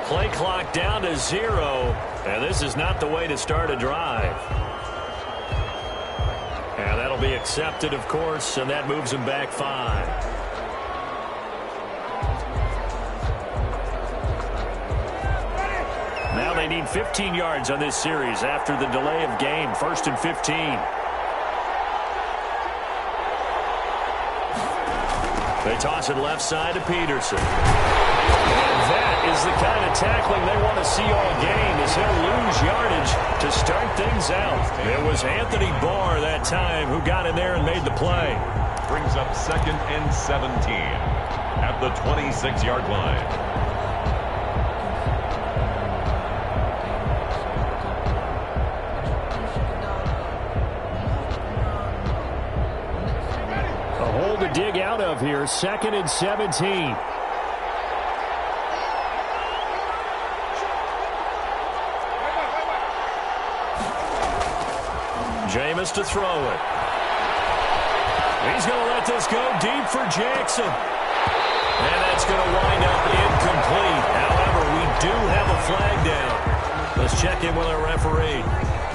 Play clock down to 0, and this is not the way to start a drive. And that'll be accepted, of course, and that moves them back 5. Now they need 15 yards on this series after the delay of game. 1st and 15. They toss it left side to Peterson. And that is the kind of tackling they want to see all game, as he'll lose yardage to start things out. It was Anthony Barr that time who got in there and made the play. Brings up 2nd and 17 at the 26-yard line. A hole to dig out of here. 2nd and 17. Jameis to throw it. He's going to let this go deep for Jackson. And that's going to wind up incomplete. However, we do have a flag down. Let's check in with our referee.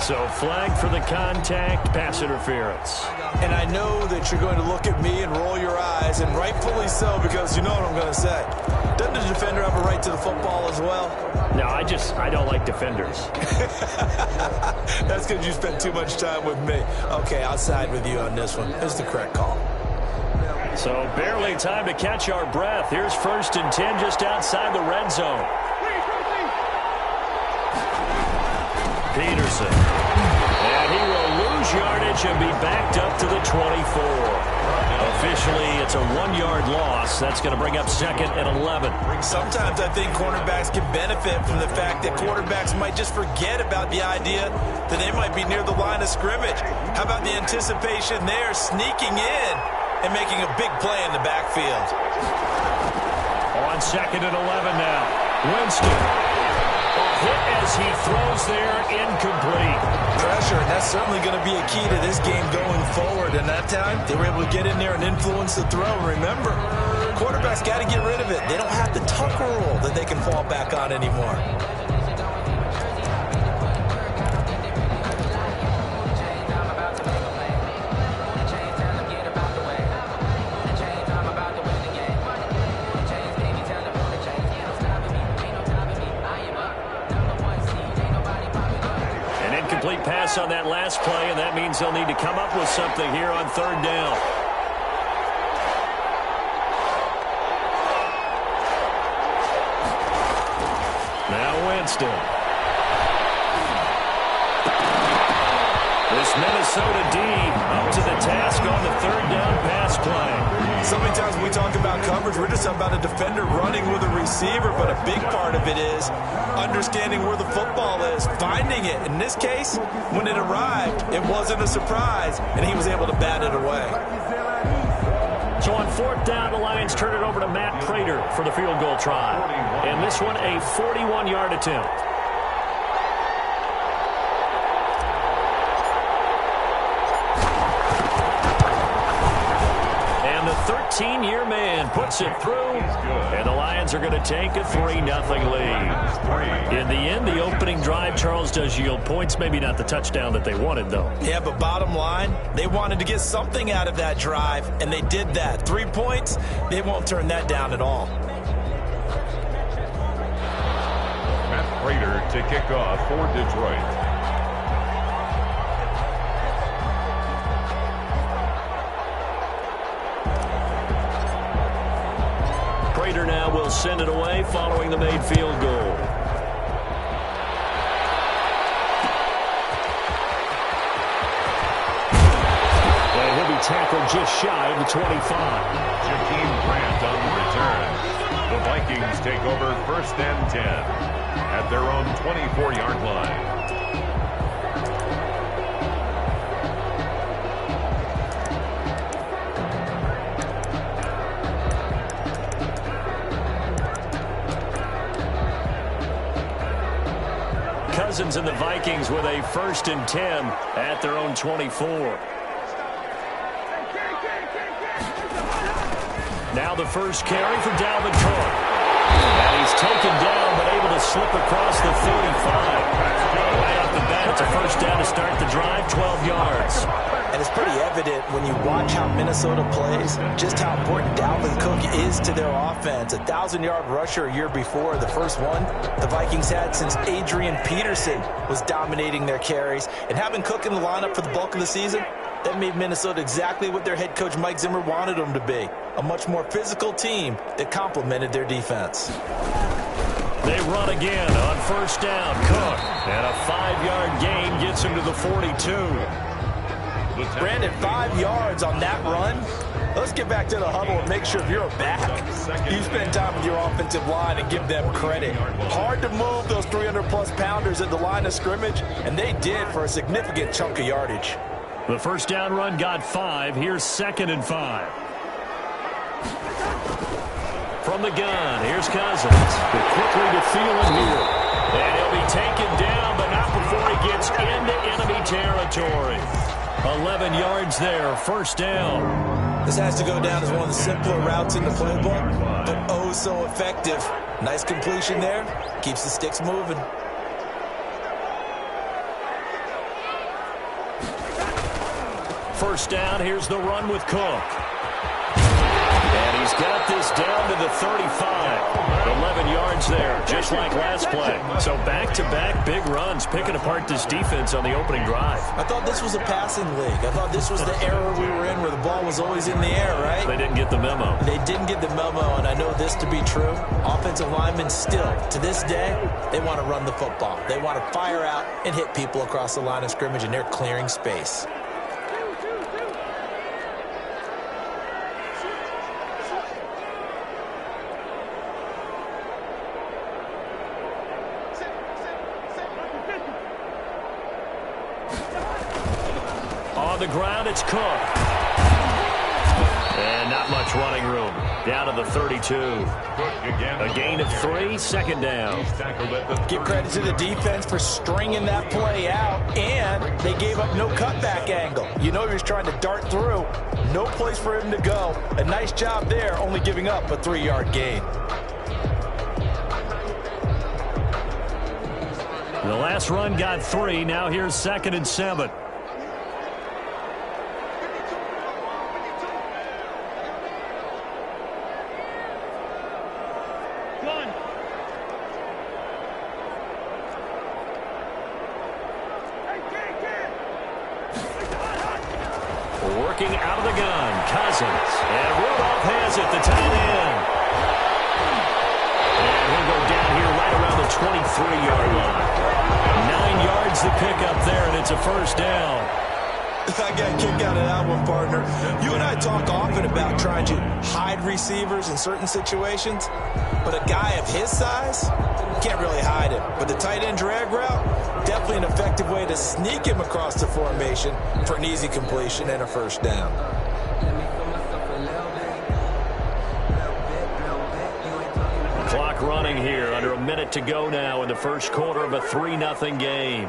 So flag for the contact, pass interference. And I know that you're going to look at me and roll your eyes, and rightfully so, because you know what I'm going to say. Doesn't the defender have a right to the football as well? No, I don't like defenders. That's because you spent too much time with me. Okay, I'll side with you on this one. It's the correct call. So barely time to catch our breath. Here's 1st and 10 just outside the red zone. Peterson. And he will lose yardage and be backed up to the 24. Officially, it's a 1-yard loss. That's going to bring up 2nd and 11. Sometimes I think cornerbacks can benefit from the fact that quarterbacks might just forget about the idea that they might be near the line of scrimmage. How about the anticipation there, sneaking in and making a big play in the backfield? On 2nd and 11 now. Winston. Hit as he throws there, incomplete. Pressure, and that's certainly going to be a key to this game going forward. And that time, they were able to get in there and influence the throw. Remember, quarterbacks got to get rid of it. They don't have the Tucker rule that they can fall back on anymore. Pass on that last play, and that means they'll need to come up with something here on 3rd down. Now Winston. This Minnesota D up to the task on the 3rd down pass play. So many times when we talk about coverage, we're just about a defender running with a receiver, but a big part of it is understanding where the football is, finding it. In this case, when it arrived, it wasn't a surprise, and he was able to bat it away. So on 4th down, the Lions turn it over to Matt Prater for the field goal try. And this one, a 41-yard attempt. And the 13-year man puts it through, and the Lions are going to take a 3-0 lead. In the end, the opening drive, Charles, does yield points. Maybe not the touchdown that they wanted, though. Yeah, but bottom line, they wanted to get something out of that drive, and they did that. 3 points, they won't turn that down at all. Matt Prater to kick off for Detroit. Prater now will send it away following the made field goal. And he'll be tackled just shy of the 25. Jakeem Grant on the return. The Vikings take over 1st and 10 at their own 24-yard line. Cousins and the Vikings with a 1st and 10 at their own 24. Now the first carry for Dalvin Cook. And he's taken down, but able to slip across the 35. Right off the bat, it's a first down to start the drive, 12 yards. And it's pretty evident when you watch how Minnesota plays, just how important Dalvin Cook is to their offense. 1,000-yard rusher a year before, the first one the Vikings had since Adrian Peterson was dominating their carries. And having Cook in the lineup for the bulk of the season, that made Minnesota exactly what their head coach Mike Zimmer wanted them to be, a much more physical team that complemented their defense. They run again on first down. Cook, and a 5-yard gain gets him to the 42. Brandon, 5 yards on that run. Let's get back to the huddle and make sure if you're a back, you spend time with your offensive line and give them credit. Hard to move those 300-plus pounders at the line of scrimmage, and they did for a significant chunk of yardage. The first down run got 5. Here's 2nd and 5. From the gun, here's Cousins. But quickly to Thielen here. And he'll be taken down, but not before he gets into enemy territory. 11 yards there, first down. This has to go down as one of the simpler routes in the playbook, but oh so effective. Nice completion there. Keeps the sticks moving. First down, here's the run with Cook. And he's got this down to the 35. 11 yards there, just like last play. So back-to-back big runs, picking apart this defense on the opening drive. I thought this was a passing league. I thought this was the era we were in where the ball was always in the air, right? They didn't get the memo. They didn't get the memo, and I know this to be true. Offensive linemen still, to this day, they want to run the football. They want to fire out and hit people across the line of scrimmage, and they're clearing space. On the ground, it's Cook. And not much running room. Down to the 32. A gain of 3, second down. Give credit to the defense for stringing that play out, and they gave up no cutback angle. You know he was trying to dart through. No place for him to go. A nice job there, only giving up a 3-yard gain. The last run got 3. Now here's 2nd and 7. Working out of the gun, Cousins. And Rudolph has it, the tight end. And he'll go down here right around the 23-yard line. 9 yards to pick up there, and it's a first down. I got a kick out of that one, partner. You and I talk often about trying to hide receivers in certain situations, but a guy of his size can't really hide him. But the tight end drag route, definitely an effective way to sneak him across the formation for an easy completion and a first down. Clock running here, under a minute to go now in the first quarter of a 3-0 game.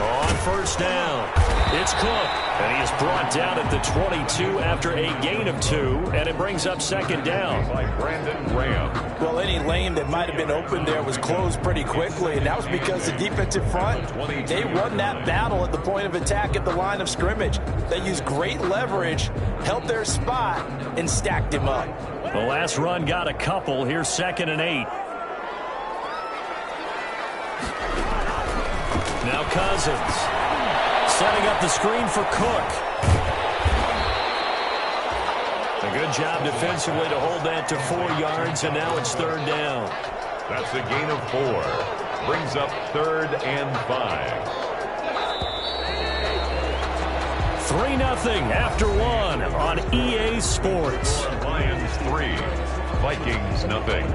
On first down, it's Cook, and he is brought down at the 22 after a gain of 2, and it brings up second down. By Brandon Graham. Well, any lane that might have been open there was closed pretty quickly, and that was because the defensive front, they won that battle at the point of attack at the line of scrimmage. They used great leverage, held their spot, and stacked him up. The last run got a couple. Here's 2nd and 8. Now Cousins setting up the screen for Cook. A good job defensively to hold that to 4 yards, and now it's third down. That's a gain of 4. Brings up 3rd and 5. 3-0 after 1 on EA Sports. Lions 3, Vikings nothing.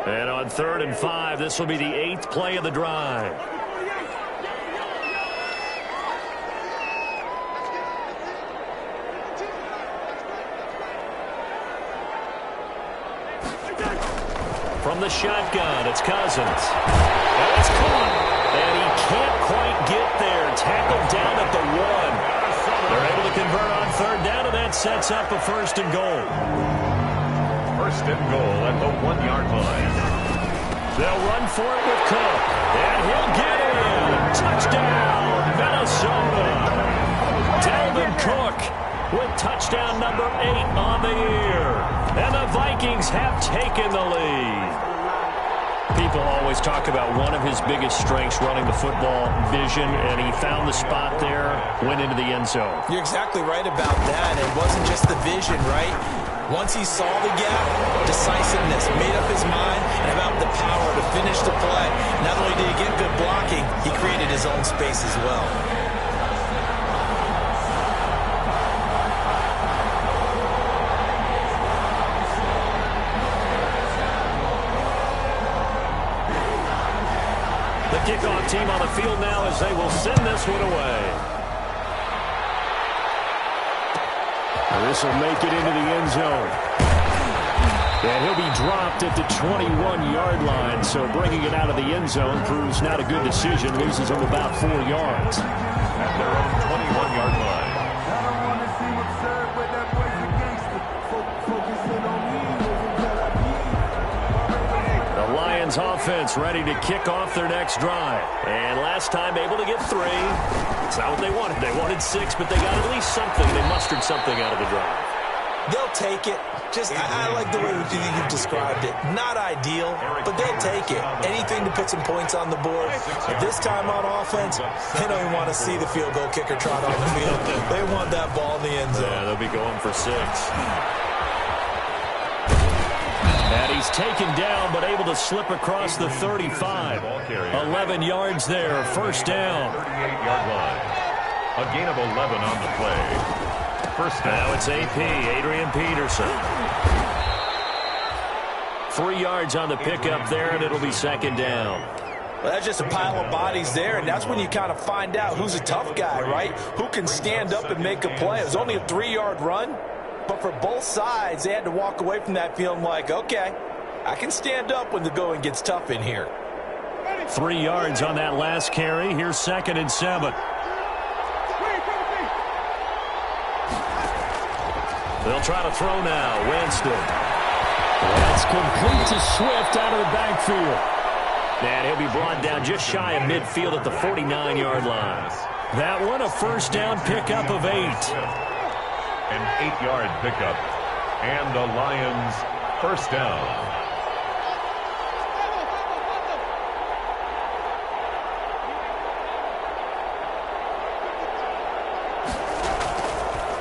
And on 3rd and 5, this will be the 8th play of the drive. the shotgun. It's Cousins. And it's caught. And he can't quite get there. Tackled down at the 1. They're able to convert on third down, and that sets up a first and goal. First and goal at the 1-yard line. They'll run for it with Cook. And he'll get in. Touchdown, Minnesota. Dalvin Cook with touchdown number 8 on the year. And the Vikings have taken the lead. People always talk about one of his biggest strengths running the football, vision, and he found the spot there, went into the end zone. You're exactly right about that. It wasn't just the vision, right? Once he saw the gap, decisiveness, made up his mind, and about the power to finish the play. Not only did he get good blocking, he created his own space as well. The kickoff team on the field now as they will send this one away. This will make it into the end zone. And he'll be dropped at the 21-yard line, so bringing it out of the end zone proves not a good decision. Loses him about 4 yards. At their own 21-yard line. The Lions offense ready to kick off their next drive. And last time able to get 3. It's not what they wanted. They wanted 6, but they got at least something. They mustered something out of the drive. They'll take it. I like the way you've described it. Not ideal, but they'll take it. Anything to put some points on the board. But this time on offense, they don't even want to see the field goal kicker trot on the field. They want that ball in the end zone. Yeah, they'll be going for 6. And he's taken down, but able to slip across the 35. 11 yards there, first down. 38-yard line. A gain of 11 on the play. First down. Now it's AP, Adrian Peterson. 3 yards on the pickup there, and it'll be second down. Well, that's just a pile of bodies there, and that's when you kind of find out who's a tough guy, right? Who can stand up and make a play. It was only a 3-yard run, but for both sides, they had to walk away from that feeling like, okay, I can stand up when the going gets tough in here. 3 yards on that last carry. Here's 2nd and 7. They'll try to throw now. Winston. That's complete to Swift out of the backfield. And he'll be brought down just shy of midfield at the 49-yard line. That one, a first down pickup of 8. An 8-yard pickup. And the Lions first down.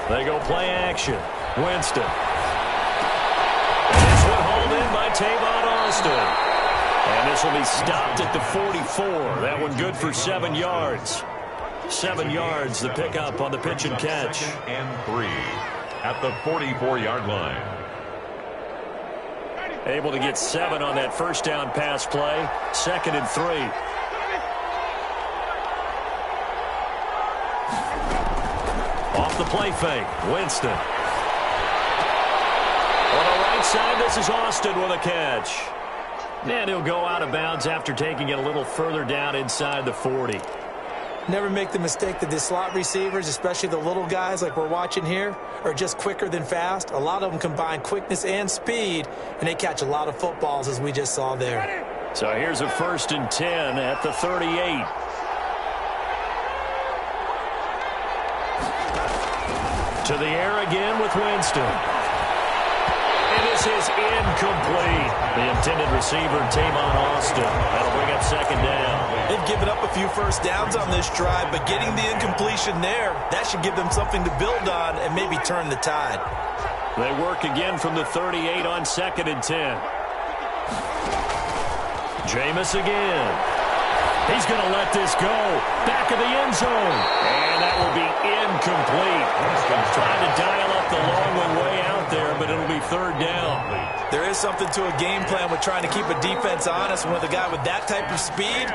They go play action. Winston. This one hauled in by Tavon Austin. And this will be stopped at the 44. That one good for 7 yards. 7 yards, the pickup on the pitch and catch. 2nd and 3 at the 44-yard line. Able to get 7 on that first down pass play. 2nd and 3. Off the play fake. Winston. On the right side, this is Austin with a catch. And he'll go out of bounds after taking it a little further down inside the 40. Never make the mistake that the slot receivers, especially the little guys like we're watching here, are just quicker than fast. A lot of them combine quickness and speed, and they catch a lot of footballs, as we just saw there. So here's a 1st and 10 at the 38. To the air again with Winston. And this is incomplete. The intended receiver, Tavon Austin. That'll bring up 2nd down. They've given up a few first downs on this drive, but getting the incompletion there, that should give them something to build on and maybe turn the tide. They work again from the 38 on 2nd and 10. Jameis again. He's going to let this go. Back of the end zone. And that will be incomplete. Trying to dial up the long one way out there, but it'll be 3rd down. There is something to a game plan with trying to keep a defense honest. And with a guy with that type of speed,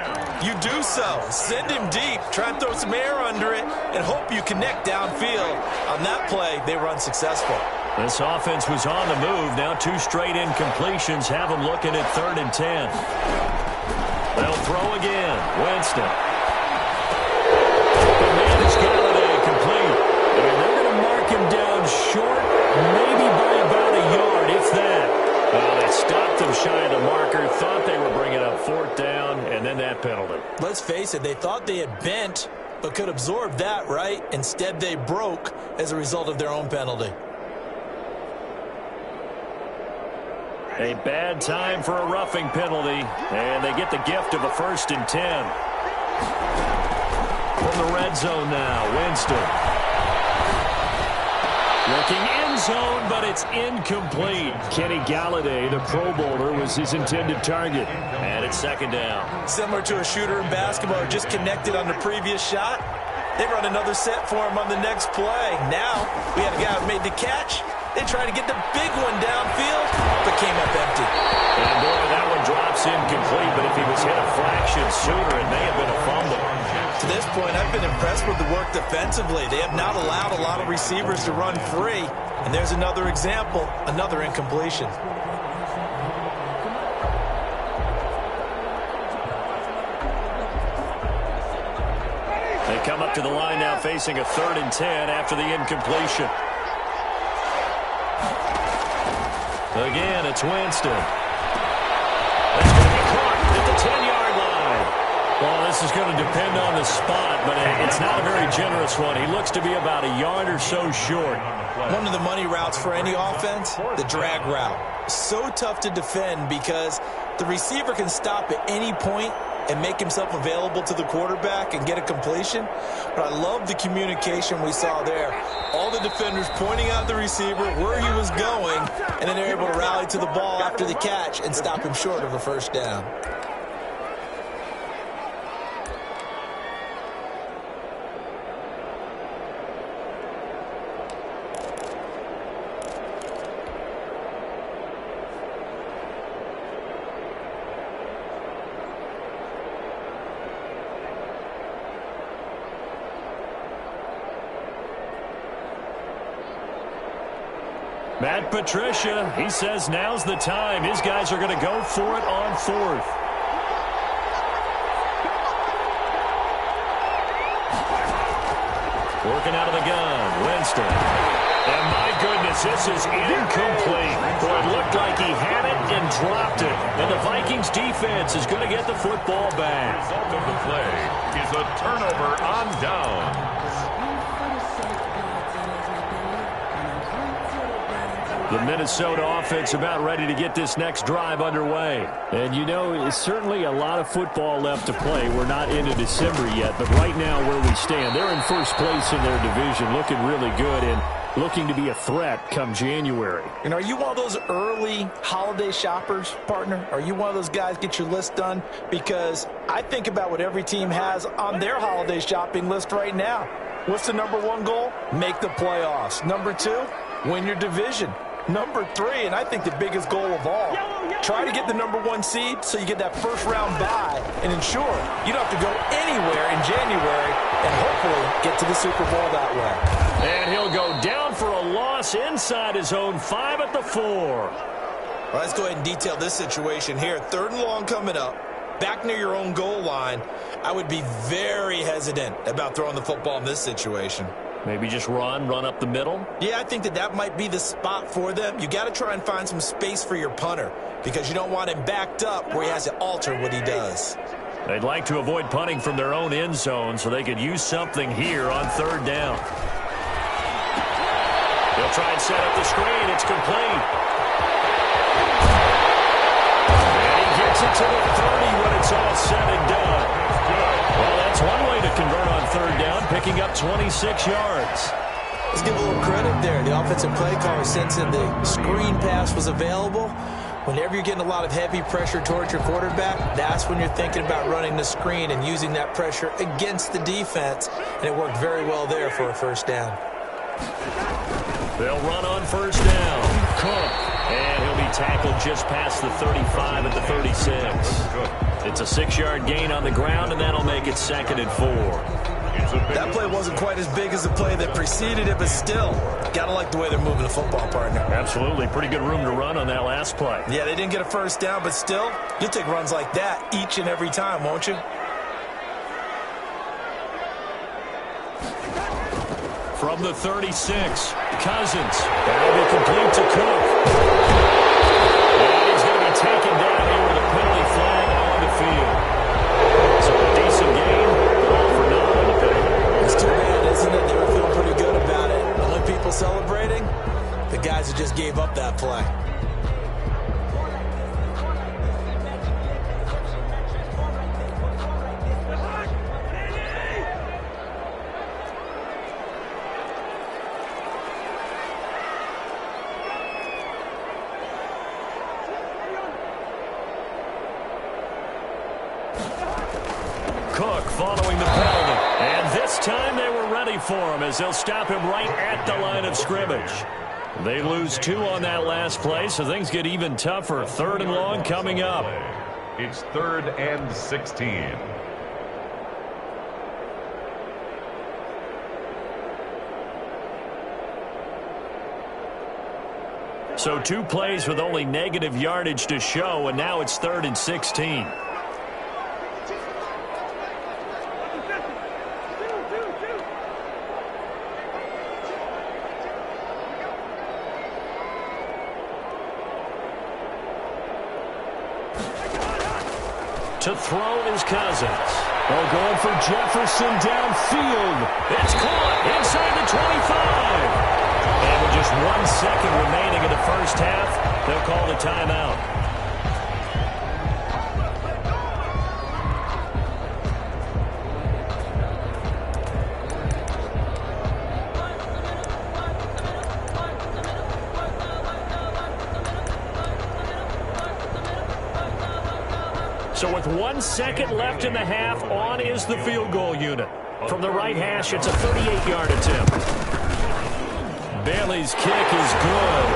you do so. Send him deep. Try and throw some air under it and hope you connect downfield. On that play, they were unsuccessful. This offense was on the move. Now 2 straight incompletions have them looking at 3rd and 10. They'll throw again. Winston. The man is Galladay complete. And they're going to mark him down short, maybe by about a yard, if that. Well, they stopped him shy of the marker, thought they were bringing up 4th down, and then that penalty. Let's face it, they thought they had bent, but could absorb that, right? Instead, they broke as a result of their own penalty. A bad time for a roughing penalty, and they get the gift of a 1st and 10. From the red zone now, Winston. Looking end zone, but it's incomplete. Kenny Galladay, the Pro Bowler, was his intended target. And it's 2nd down. Similar to a shooter in basketball, just connected on the previous shot. They run another set for him on the next play. Now, we have a guy who made the catch. They try to get the big one downfield, but came up empty. And boy, that one drops incomplete, but if he was hit a fraction sooner, it may have been a fumble. To this point, I've been impressed with the work defensively. They have not allowed a lot of receivers to run free. And there's another example, another incompletion. They come up to the line now facing a 3rd and 10 after the incompletion. Again, it's Winston. That's going to be caught at the 10-yard line. Well, this is going to depend on the spot, but it's not a very generous one. He looks to be about a yard or so short. One of the money routes for any offense, the drag route. So tough to defend because the receiver can stop at any point and make himself available to the quarterback and get a completion. But I love the communication we saw there. All the defenders pointing out the receiver, where he was going, and then they're able to rally to the ball after the catch and stop him short of a 1st down. Matt Patricia, he says now's the time. His guys are going to go for it on 4th. Working out of the gun, Winston. And my goodness, this is incomplete. Boy, it looked like he had it and dropped it. And the Vikings defense is going to get the football back. The result of the play is a turnover on down. The Minnesota offense about ready to get this next drive underway. And you know, it's certainly a lot of football left to play. We're not into December yet, but right now where we stand, they're in 1st place in their division, looking really good and looking to be a threat come January. And are you one of those early holiday shoppers, partner? Are you one of those guys get your list done? Because I think about what every team has on their holiday shopping list right now. What's the #1 goal? Make the playoffs. #2, win your division. #3, and I think the biggest goal of all, try to get the #1 seed so you get that 1st round bye and ensure you don't have to go anywhere in January and hopefully get to the Super Bowl that way. And he'll go down for a loss inside his own 5 at the 4. Well, let's go ahead and detail this situation here. 3rd and long coming up, back near your own goal line. I would be very hesitant about throwing the football in this situation. Maybe just run up the middle? Yeah, I think that might be the spot for them. You got to try and find some space for your punter because you don't want him backed up where he has to alter what he does. They'd like to avoid punting from their own end zone so they could use something here on 3rd down. They'll try and set up the screen. It's complete. And he gets it to the 30 when it's all said and done. Well, that's one way to convert on 3rd down, picking up 26 yards. Let's give a little credit there. The offensive play caller sensing the screen pass was available. Whenever you're getting a lot of heavy pressure towards your quarterback, that's when you're thinking about running the screen and using that pressure against the defense. And it worked very well there for a 1st down. They'll run on 1st down. Cook. And he'll be tackled just past the 35 at the 36. It's a 6-yard gain on the ground, and that'll make it 2nd and 4. That play wasn't quite as big as the play that preceded it, but still, got to like the way they're moving the football, partner. Absolutely. Pretty good room to run on that last play. Yeah, they didn't get a first down, but still, you'll take runs like that each and every time, won't you? From the 36, Cousins. That'll be complete to Cook. And he's going to be taken down here with a penalty flag on the field. So a decent game, all for naught on the penalty. It's too bad, isn't it? They were feeling pretty good about it. The only people celebrating, the guys that just gave up that play. Cook following the penalty. And this time they were ready for him as they'll stop him right at the line of scrimmage. They lose 2 on that last play, so things get even tougher. 3rd and long coming up. It's 3rd and 16. So 2 plays with only negative yardage to show, and now it's 3rd and 16. To throw is Cousins. Oh, going for Jefferson downfield. It's caught inside the 25. And with just 1 second remaining in the first half, they'll call the timeout. So with 1 second left in the half, on is the field goal unit. From the right hash, it's a 38-yard attempt. Bailey's kick is good,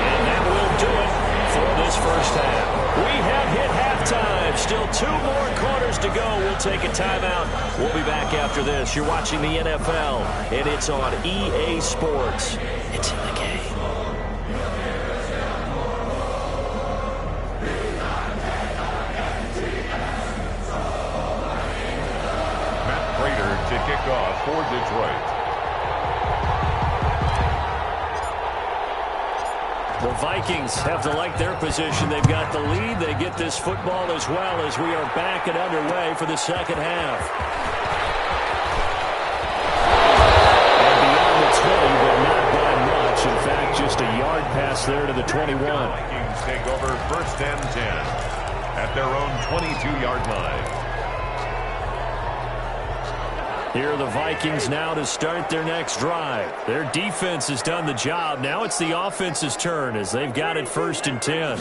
and that will do it for this first half. We have hit halftime. Still 2 more quarters to go. We'll take a timeout. We'll be back after this. You're watching the NFL, and it's on EA Sports. It's in the game. To kick off for Detroit. The Vikings have to like their position. They've got the lead. They get this football as well as we are back and underway for the second half. And beyond the 20, but not by much. In fact, just a yard pass there to the 21. The Vikings take over 1st and 10 at their own 22-yard line. Here are the Vikings now to start their next drive. Their defense has done the job. Now it's the offense's turn as they've got it 1st and 10.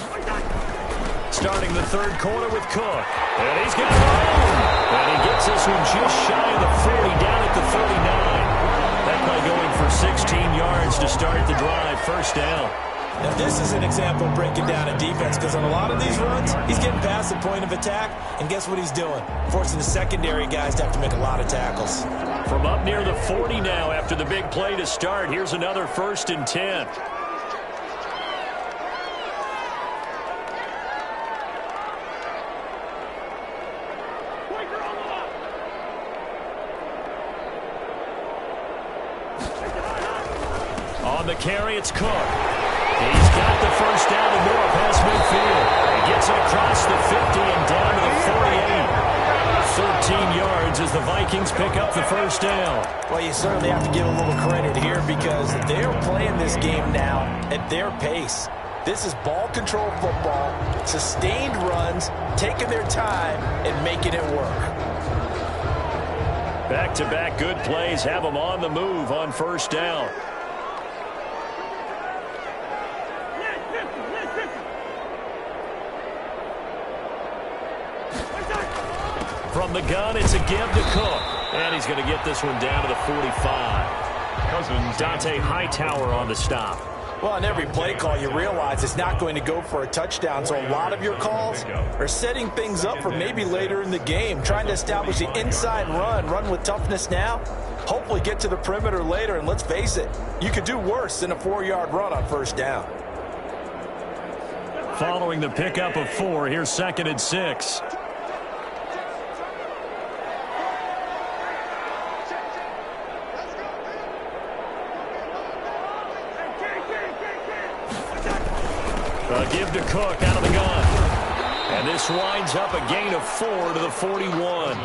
Starting the 3rd quarter with Cook. And he's got room. And he gets this one just shy of the 40, down at the 39. That play going for 16 yards to start the drive. 1st down. Now, this is an example of breaking down a defense because on a lot of these runs, he's getting past the point of attack, and guess what he's doing? Forcing the secondary guys to have to make a lot of tackles. From up near the 40 now after the big play to start, here's another 1st and 10. On the carry, it's Cook. He's got the 1st down and more past midfield. He gets it across the 50 and down to the 48. 13 yards as the Vikings pick up the 1st down. Well, you certainly have to give a little credit here because they're playing this game now at their pace. This is ball control football, sustained runs, taking their time and making it work. Back-to-back good plays have them on the move on 1st down. From the gun, it's a give to Cook. And he's going to get this one down to the 45. Cousins. Dante Hightower on the stop. Well, on every play call, you realize it's not going to go for a touchdown, so a lot of your calls are setting things up for maybe later in the game, trying to establish the inside run with toughness now, hopefully get to the perimeter later, and let's face it, you could do worse than a 4-yard run on first down. Following the pickup of 4, here's 2nd and 6. A give to Cook out of the gun. And this winds up a gain of 4 to the 41.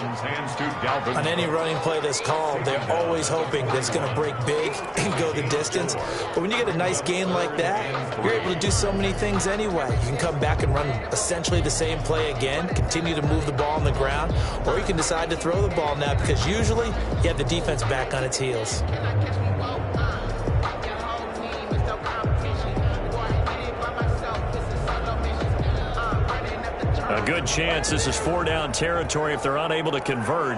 On any running play that's called, they're always hoping that it's going to break big and go the distance. But when you get a nice gain like that, you're able to do so many things anyway. You can come back and run essentially the same play again, continue to move the ball on the ground, or you can decide to throw the ball now because usually you have the defense back on its heels. A good chance this is 4-down territory if they're unable to convert.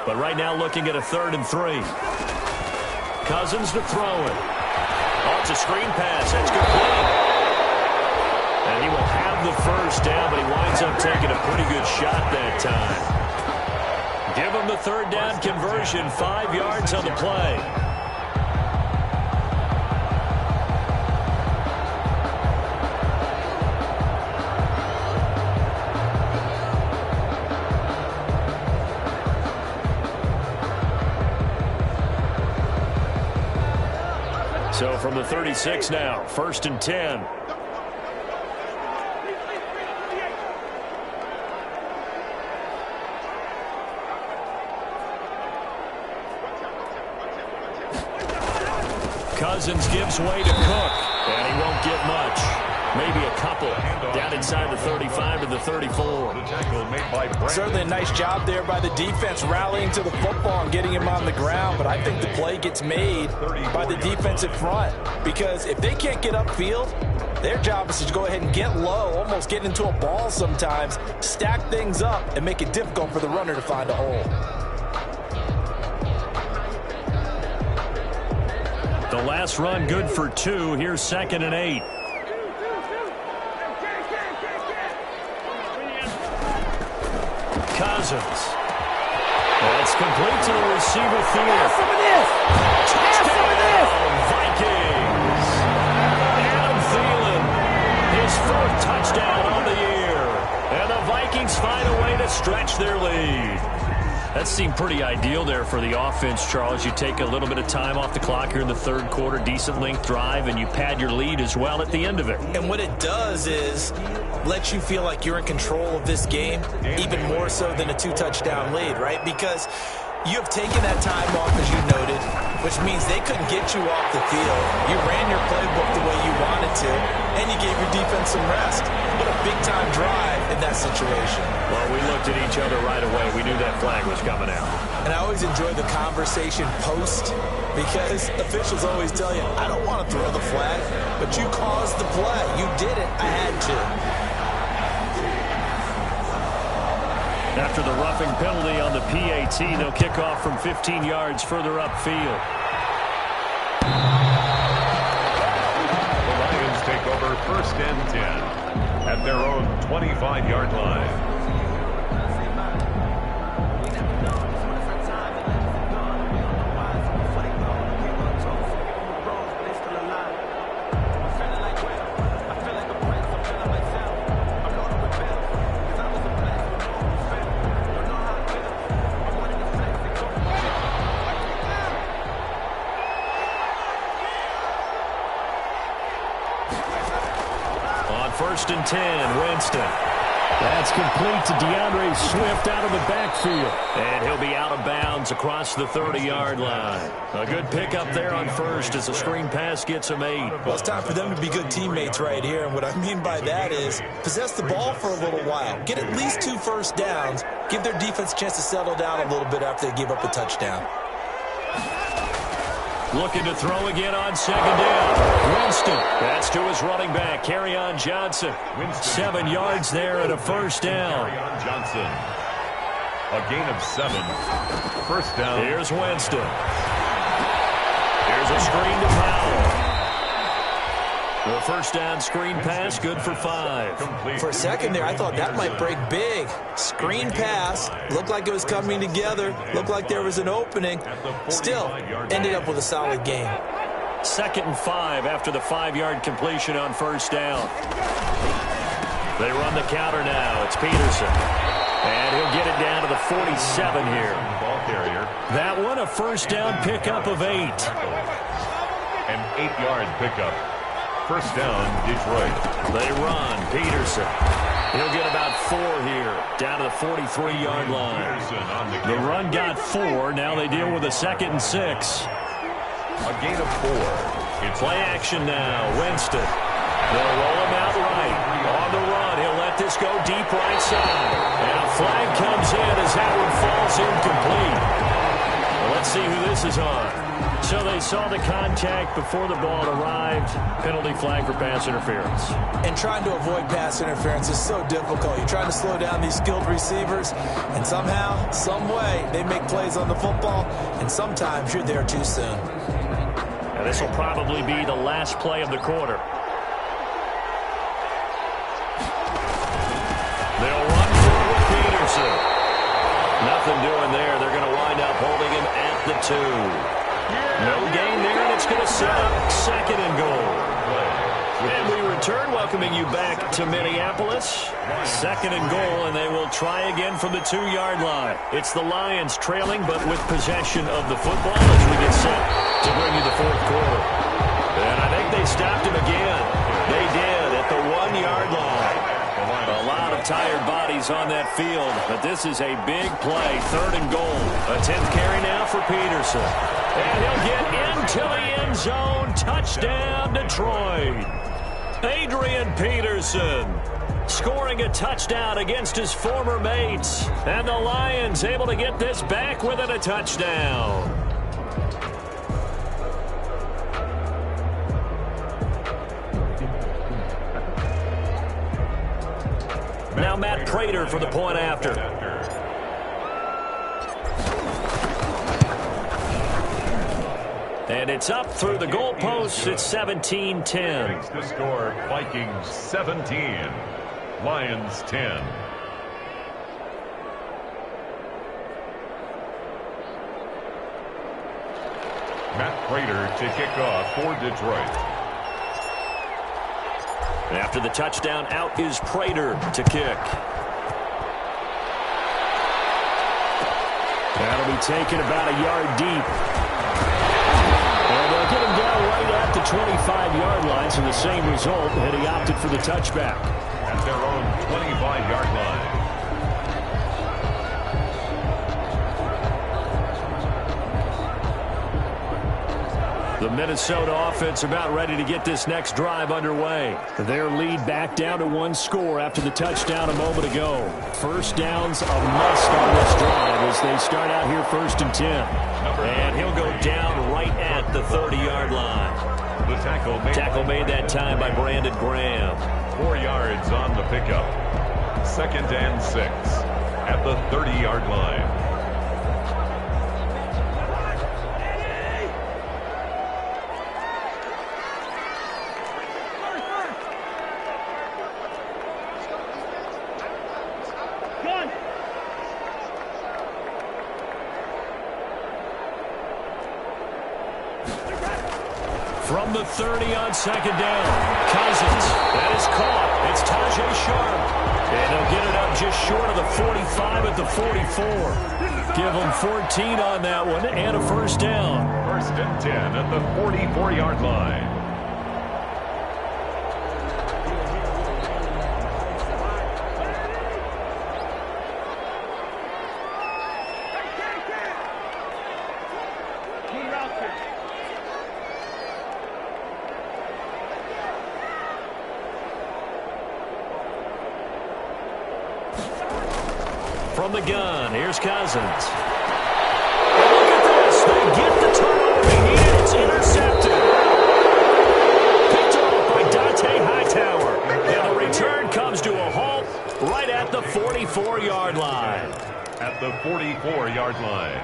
But right now looking at a 3rd and 3. Cousins to throw it. Oh, it's a screen pass. That's complete. And he will have the first down, but he winds up taking a pretty good shot that time. Give him the 3rd down conversion. 5 yards on the play. So from the 36 now, 1st and 10. Cousins gives way to Cook, and he won't get much. Maybe a couple down inside the 35 to the 34. Certainly a nice job there by the defense rallying to the football and getting him on the ground, but I think the play gets made by the defensive front because if they can't get upfield, their job is to go ahead and get low, almost get into a ball sometimes, stack things up, and make it difficult for the runner to find a hole. The last run good for 2. Here's 2nd and 8. Cousins. That's complete to the receiver field. Touchdown, Vikings. Adam Thielen, his 4th touchdown on the year. And the Vikings find a way to stretch their lead. That seemed pretty ideal there for the offense, Charles. You take a little bit of time off the clock here in the 3rd quarter, decent length drive, and you pad your lead as well at the end of it. And what it does is let you feel like you're in control of this game, even more so than a 2-touchdown lead, right? Because you have taken that time off, as you noted, which means they couldn't get you off the field. You ran your playbook the way you wanted to, and you gave your defense some rest. What a big-time drive in that situation. Well, we looked at each other right away. We knew that flag was coming out. And I always enjoy the conversation post because officials always tell you, I don't want to throw the flag, but you caused the play. You did it. I had to. After the roughing penalty on the PAT, they'll kick off from 15 yards further upfield. The Lions take over 1st and 10 at their own 25-yard line. On 1st and 10, Winston. That's complete to DeAndre Swift out of the backfield. And he'll be out of bounds across the 30-yard line. A good pickup there on 1st as the screen pass gets him 8. Well, it's time for them to be good teammates right here. And what I mean by that is possess the ball for a little while. Get at least 2 first downs. Give their defense a chance to settle down a little bit after they give up a touchdown. Looking to throw again on 2nd down. Winston. That's to his running back, Kerryon Johnson. 7 yards there and a first down. Kerryon Johnson. A gain of 7. First down. Here's Winston. Here's a screen to Powell. The first down screen pass, good for 5. For a second there, I thought that might break big. Screen pass, looked like it was coming together, looked like there was an opening. Still, ended up with a solid game. 2nd and 5 after the 5-yard completion on first down. They run the counter now. It's Peterson. And he'll get it down to the 47 here. That one, a first down pickup of 8. An 8-yard pickup. First down, Detroit. They run. Peterson. He'll get about 4 here. Down to the 43-yard line. The run got 4. Now they deal with a 2nd and 6. A gain of 4. It's play action now. Winston. They'll roll him out right. On the run, he'll let this go deep right side. And a flag comes in as that one falls incomplete. Well, let's see who this is on. So they saw the contact before the ball arrived. Penalty flag for pass interference. And trying to avoid pass interference is so difficult. You're trying to slow down these skilled receivers, and somehow, some way, they make plays on the football, and sometimes you're there too soon. And this will probably be the last play of the quarter. They'll run forward Peterson. Nothing doing there. They're going to wind up holding him at the 2. No gain there, and it's going to set up 2nd and goal. And we return, welcoming you back to Minneapolis. 2nd and goal, and they will try again from the 2-yard line. It's the Lions trailing, but with possession of the football as we get set to bring you the 4th quarter. And I think they stopped him again. They did at the 1-yard line. A lot of tired bodies on that field, but this is a big play. 3rd and goal. A 10th carry now for Peterson. And he'll get into the end zone. Touchdown, Detroit. Adrian Peterson scoring a touchdown against his former mates. And the Lions able to get this back within a touchdown. Now Matt Prater for the point after. And it's up through the goalposts. It's 17-10. The score, Vikings 17, Lions 10. Matt Prater to kick off for Detroit. After the touchdown, out is Prater to kick. That'll be taken about a yard deep. And they'll get him down right at the 25-yard line, so the same result, and he opted for the touchback. At their own 25-yard line. The Minnesota offense about ready to get this next drive underway. Their lead back down to 1 score after the touchdown a moment ago. First down's a must on this drive as they start out here 1st and 10. And he'll go down right at the 30-yard line. The tackle made that time by Brandon Graham. 4 yards on the pickup. 2nd and 6 at the 30-yard line. From the 30 on 2nd down. Cousins. That is caught. It's Tajae Sharpe. And he'll get it up just short of the 45 at the 44. Give him 14 on that one and a first down. 1st and 10 at the 44-yard line. From the gun, here's Cousins. And look at this. They get the turnover they needed. It's intercepted. Picked up by Dante Hightower. And the return comes to a halt right at the 44-yard line. At the 44-yard line.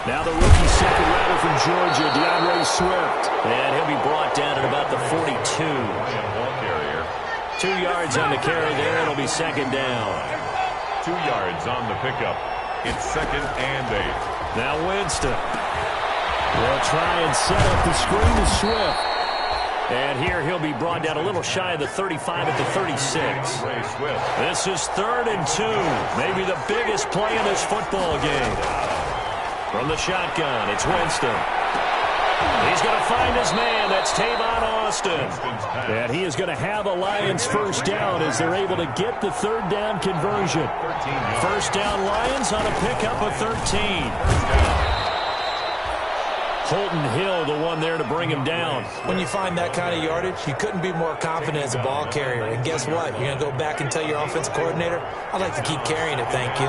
Now the rookie second rounder from Georgia, DeAndre Swift. And he'll be brought down at about the 42. Ball carrier. 2 yards on the carry there. It'll be second down. 2 yards on the pickup. It's 2nd and 8. Now Winston. They'll try and set up the screen to Swift. And here he'll be brought down a little shy of the 35 at the 36. This is 3rd and 2. Maybe the biggest play in this football game. From the shotgun, it's Winston. He's going to find his man. That's Tavon Austin. And he is going to have a Lions first down as they're able to get the 3rd down conversion. First down Lions on a pickup of 13. Holton Hill, the one there to bring him down. When you find that kind of yardage, you couldn't be more confident as a ball carrier. And guess what? You're going to go back and tell your offensive coordinator, I'd like to keep carrying it, thank you.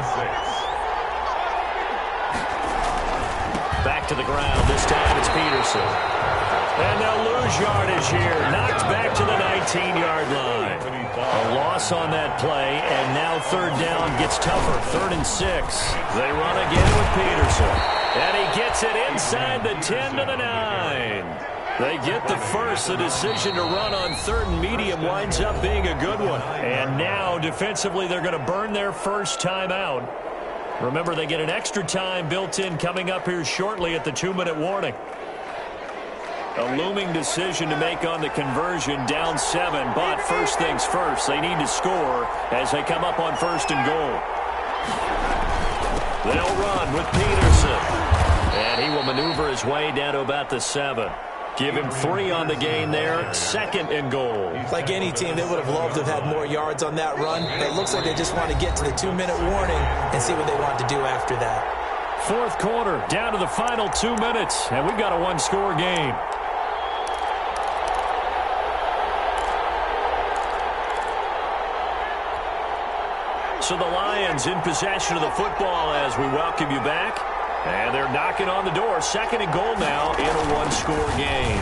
Back to the ground. This time it's Peterson. And they'll lose yardage here. Knocked back to the 19-yard line. A loss on that play, and now 3rd down gets tougher. 3rd and 6. They run again with Peterson. And he gets it inside the 10 to the 9. They get the first. The decision to run on 3rd and medium winds up being a good one. And now, defensively, they're going to burn their first time out. Remember, they get an extra time built in coming up here shortly at the 2-minute warning. A looming decision to make on the conversion, down 7. But first things first, they need to score as they come up on 1st and goal. They'll run with Peterson. And he will maneuver his way down to about the 7. Give him 3 on the gain there. 2nd and goal. Like any team, they would have loved to have had more yards on that run. It looks like they just want to get to the 2-minute warning and see what they want to do after that. 4th quarter, down to the final 2 minutes, and we've got a 1-score game. So the Lions in possession of the football as we welcome you back. And they're knocking on the door. 2nd and goal now in a 1-score game.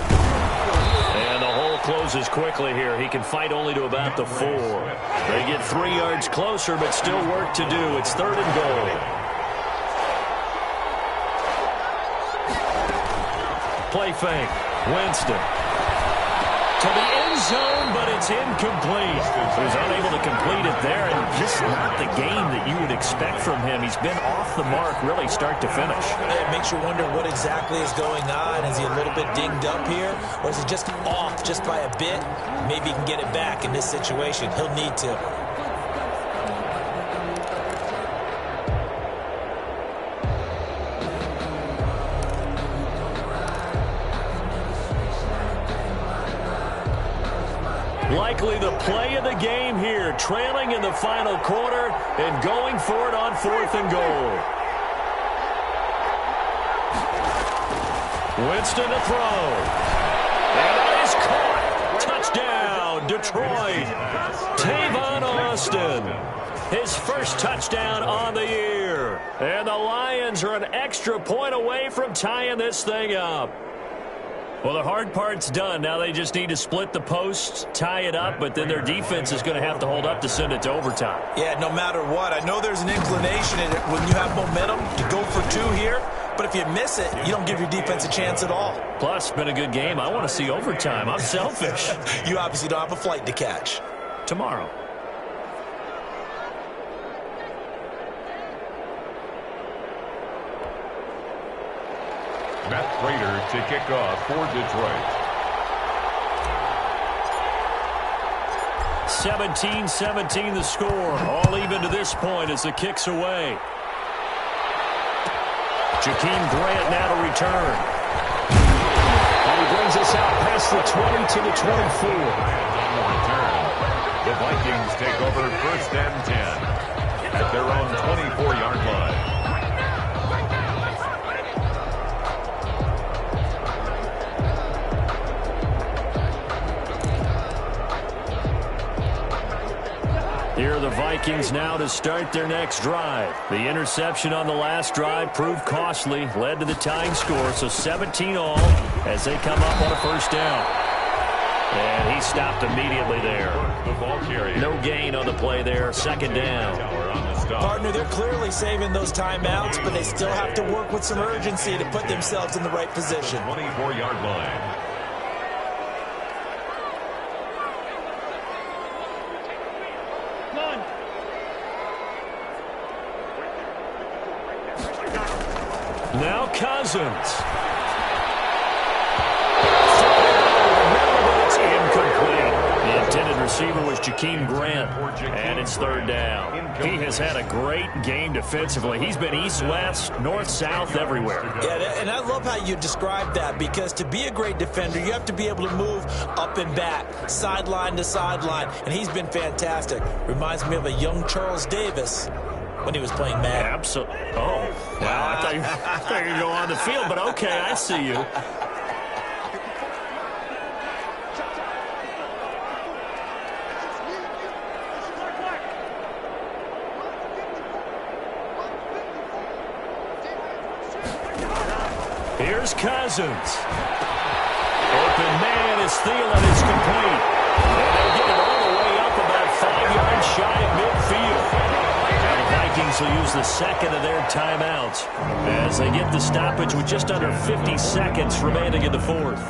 And the hole closes quickly here. He can fight only to about the 4. They get 3 yards closer, but still work to do. It's 3rd and goal. Play fake. Winston. To the end zone, but it's incomplete. He was unable to complete it there, and just not the game that you would expect from him. He's been off the mark really start to finish. It makes you wonder what exactly is going on. Is he a little bit dinged up here, or is he just off just by a bit? Maybe he can get it back in this situation. He'll need to. Likely the play of the game here, trailing in the final quarter and going for it on 4th and goal. Winston to throw. And that is caught. Touchdown, Detroit. Tavon Austin. His first touchdown on the year. And the Lions are an extra point away from tying this thing up. Well, the hard part's done. Now they just need to split the posts, tie it up, but then their defense is going to have to hold up to send it to overtime. Yeah, no matter what. I know there's an inclination in it when you have momentum to go for 2 here, but if you miss it, you don't give your defense a chance at all. Plus, been a good game. I want to see overtime. I'm selfish. You obviously don't have a flight to catch. Tomorrow. Matt Prater to kick off for Detroit. 17-17 the score. All even to this point as the kick's away. Jakeem Grant now to return. And he brings us out past the 20 to the 24. On the return, the Vikings take over 1st and 10 at their own 24-yard line. Here are the Vikings now to start their next drive. The interception on the last drive proved costly, led to the tying score, so 17 all as they come up on a 1st down. And he stopped immediately there. The ball carrier. No gain on the play there, 2nd down. stop. Partner, they're clearly saving those timeouts, but they still have to work with some urgency to put themselves in the right position. 24-yard line. Now Cousins. It's incomplete. The intended receiver was Jakeem Grant, and it's third down. He has had a great game defensively. He's been east-west, north-south, everywhere. Yeah, and I love how you described that, because to be a great defender, you have to be able to move up and back, sideline to sideline, and he's been fantastic. Reminds me of a young Charles Davis when he was playing Madden. Absolutely. Oh, wow. I thought you were going to go on the field, but okay, I see you. Here's Cousins. Open man is Thielen. It's complete. And they get it all the way up about 5 yards shy of midfield. Now the Vikings will use the second of their timeouts as they get the stoppage with just under 50 seconds remaining in the fourth.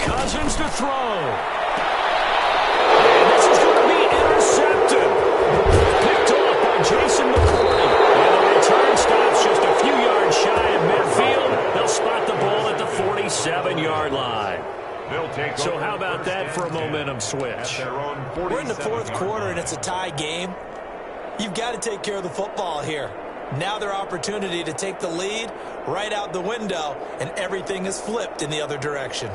Cousins to throw. And this is going to be intercepted. Picked off by Jason McCourty. And the return stops just a few yards shy of midfield. They'll spot the ball at the 47-yard line. So how about that for a momentum switch? We're in the fourth quarter, and it's a tie game. You've got to take care of the football here. Now their opportunity to take the lead right out the window, and everything is flipped in the other direction.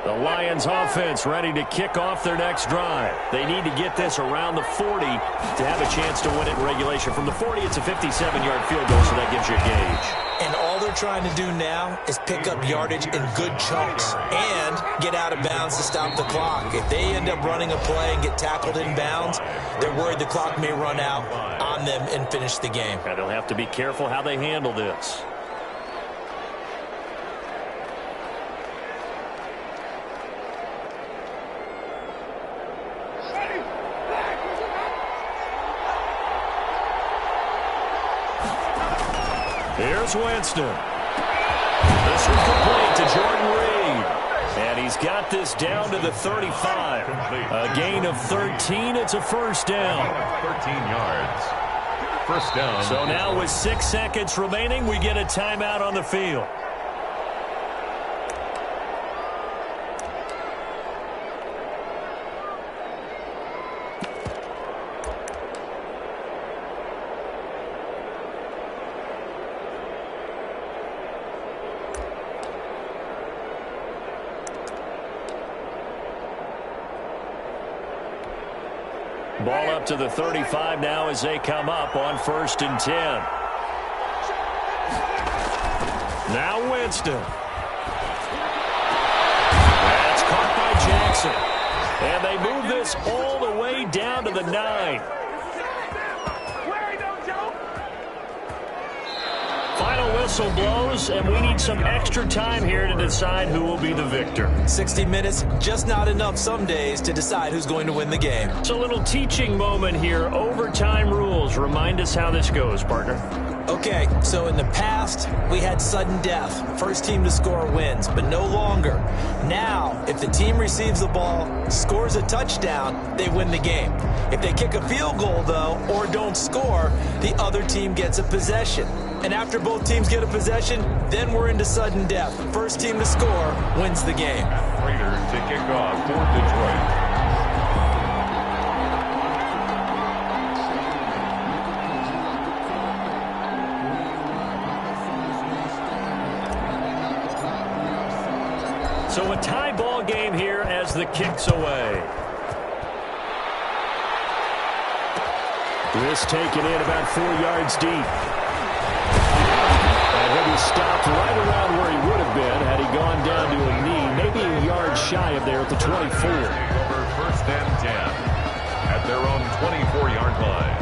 The Lions offense ready to kick off their next drive. They need to get this around the 40 to have a chance to win it in regulation. From the 40, it's a 57-yard field goal, so that gives you a gauge. And all they're trying to do now is pick up yardage in good chunks and get out of bounds to stop the clock. If they end up running a play and get tackled in bounds, they're worried the clock may run out on them and finish the game. And they'll have to be careful how they handle this. Here's Winston. This one complete to Jordan Reed. And he's got this down to the 35. A gain of 13. It's a first down. 13 yards. First down. So now with 6 seconds remaining, we get a timeout on the field. Ball up to the 35 now as they come up on 1st and 10. Now Winston. That's caught by Jackson. And they move this all the way down to the 9. Final whistle blows, and we need some extra time here to decide who will be the victor. 60 minutes, just not enough some days to decide who's going to win the game. It's a little teaching moment here. Overtime rules. Remind us how this goes, partner. Okay, so in the past, we had sudden death. First team to score wins, but no longer. Now, if the team receives the ball, scores a touchdown, they win the game. If they kick a field goal, though, or don't score, the other team gets a possession. And after both teams get a possession, then we're into sudden death. First team to score wins the game. Raiders to kick off for Detroit. So a tie ball game here as the kick's away. This taken in about 4 yards deep. And he'll be stopped right around where he would have been had he gone down to a knee, maybe a shy of there at the 24. Over first and 10 at their own 24-yard line.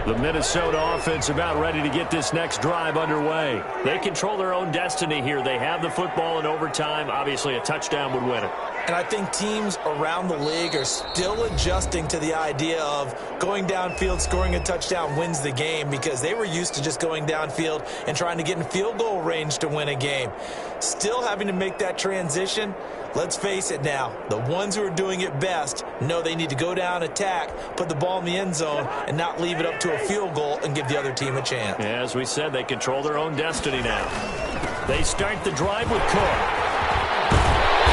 The Minnesota offense about ready to get this next drive underway. They control their own destiny here. They have the football in overtime. Obviously, a touchdown would win it. And I think teams around the league are still adjusting to the idea of going downfield, scoring a touchdown wins the game, because they were used to just going downfield and trying to get in field goal range to win a game. Still having to make that transition. Let's face it now, the ones who are doing it best know they need to go down, attack, put the ball in the end zone, and not leave it up to a field goal and give the other team a chance. As we said, they control their own destiny now. They start the drive with Cook.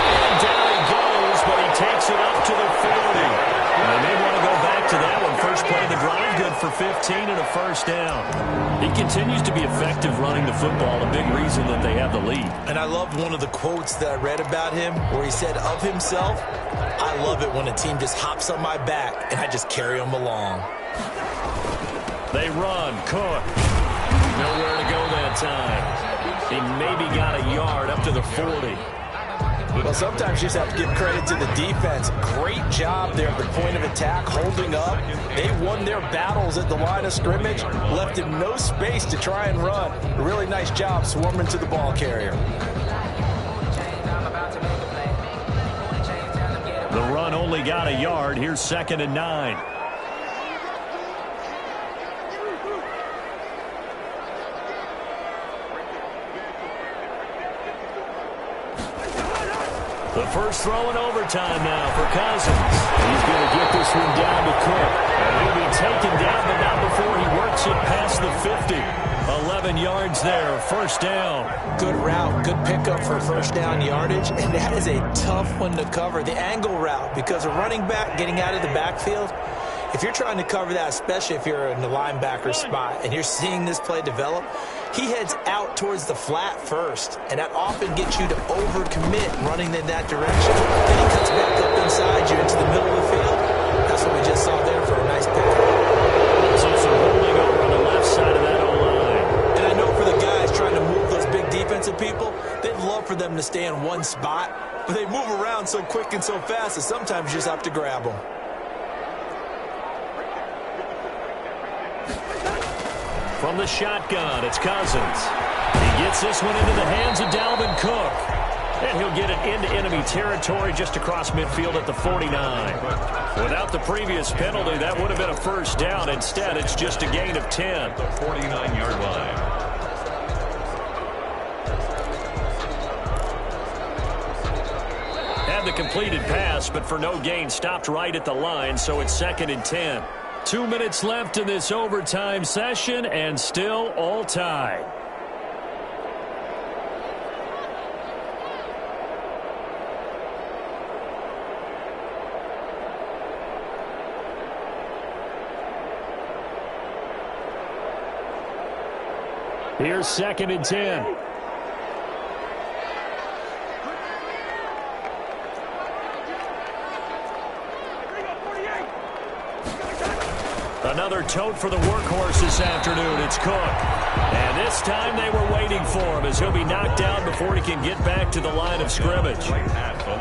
And down he goes, but he takes it up to the 40. And they may want to go back to that one. First play of the drive, good for 15 and a first down. He continues to be effective running the football, a big reason that they have the lead. And I loved one of the quotes that I read about him where he said of himself, "I love it when a team just hops on my back and I just carry them along." They run. Cook. Nowhere to go that time. He maybe got a yard up to the 40. Well, sometimes you just have to give credit to the defense. Great job there at the point of attack, holding up. They won their battles at the line of scrimmage, left him no space to try and run. A really nice job swarming to the ball carrier. The run only got a yard. Here's 2nd and 9. The first throw in overtime now for Cousins. He's going to get this one down to Cook. And he'll be taken down, but not before he works it past the 50. 11 yards there, first down. Good route, good pickup for first down yardage, and that is a tough one to cover. The angle route, because a running back getting out of the backfield, if you're trying to cover that, especially if you're in the linebacker spot and you're seeing this play develop, he heads out towards the flat first, and that often gets you to overcommit running in that direction. Then he cuts back up inside you into the middle of the field. That's what we just saw there for a nice pick. So some rolling over on the left side of that O-line. And I know for the guys trying to move those big defensive people, they'd love for them to stay in one spot, but they move around so quick and so fast that sometimes you just have to grab them. From the shotgun, it's Cousins. He gets this one into the hands of Dalvin Cook. And he'll get it into enemy territory just across midfield at the 49. Without the previous penalty, that would have been a first down. Instead, it's just a gain of 10. The 49-yard line. Had the completed pass, but for no gain, stopped right at the line, so it's 2nd and 10. 2 minutes left in this overtime session, and still all tied. Here's 2nd and 10. Another tote for the workhorse this afternoon. It's Cook. And this time they were waiting for him as he'll be knocked down before he can get back to the line of scrimmage.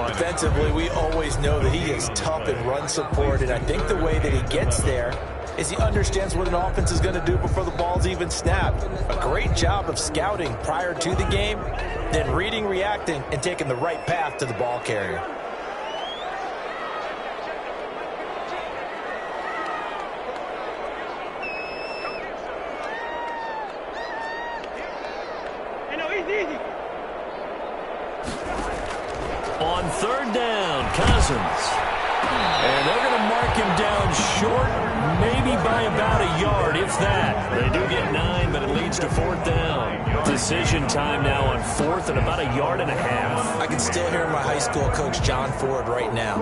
Defensively, we always know that he is tough in run support, and I think the way that he gets there is he understands what an offense is going to do before the ball's even snapped. A great job of scouting prior to the game, then reading, reacting, and taking the right path to the ball carrier. On 3rd down, Cousins. And they're going to mark him down short, maybe by about a yard, if that. They do get 9, but it leads to 4th down. Decision time now on 4th and about a yard and a half. I can can still hear my high school coach, John Ford, right now.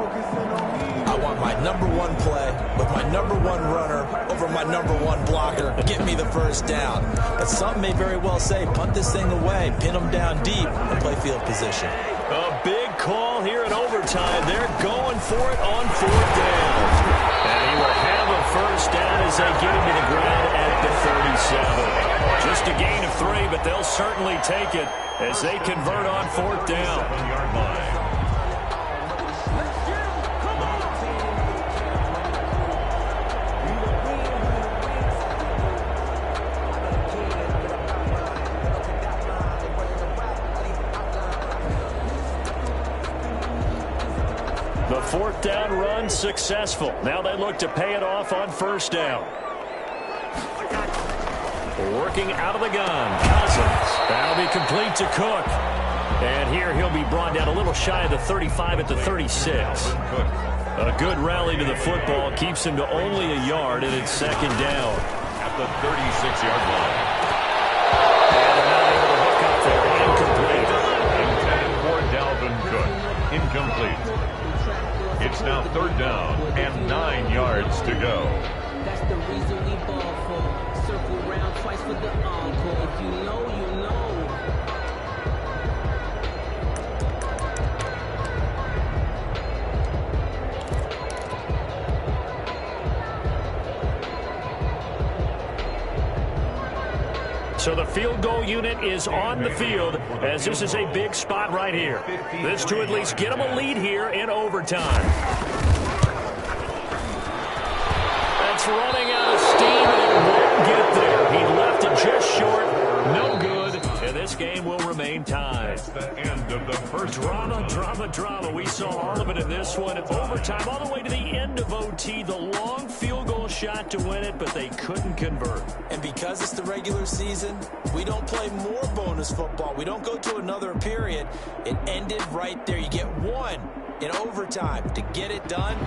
I want my number one play with my number one runner over my number one blocker. Get me the first down. But some may very well say, punt this thing away, pin them down deep, and play field position. A big call here in overtime. They're going for it on 4th down. And he will have a first down as they get him to the ground at the 37. Just a gain of 3, but they'll certainly take it as they convert on 4th down. 7-yard line. The 4th down run successful. Now they look to pay it off on 1st down. Working out of the gun. Cousins. That'll be complete to Cook. And here he'll be brought down a little shy of the 35 at the 36. A good rally to the football. Keeps him to only a yard, and it's 2nd down. At the 36-yard line. And they're not able to hook up there. Incomplete. Intended for Dalvin Cook. Incomplete. It's now 3rd down and 9 yards to go. That's the reason we ball for. Circle round twice for the encore. If you know, you know. So the field goal unit is on the field as this is a big spot right here. This to at least get them a lead here in overtime. That's running out of steam and it won't get there. He left it just short. No good. And this game will remain tied. That's the end of the first Drama. We saw all of it in this one. Overtime all the way to the end of OT. The long field goal shot to win it, but they couldn't convert. And because it's the regular season, we don't play more bonus football. We don't go to another period. It ended right there. You get one in overtime to get it done.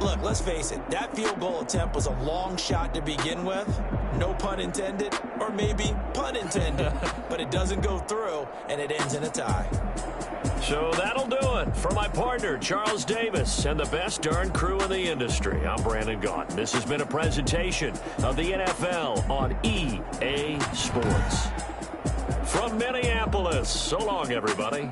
Look, let's face it, that field goal attempt was a long shot to begin with. No pun intended, or maybe pun intended. But it doesn't go through, and it ends in a tie. So that'll do it for my partner, Charles Davis, and the best darn crew in the industry. I'm Brandon Gault. This has been a presentation of the NFL on EA Sports. From Minneapolis, so long, everybody.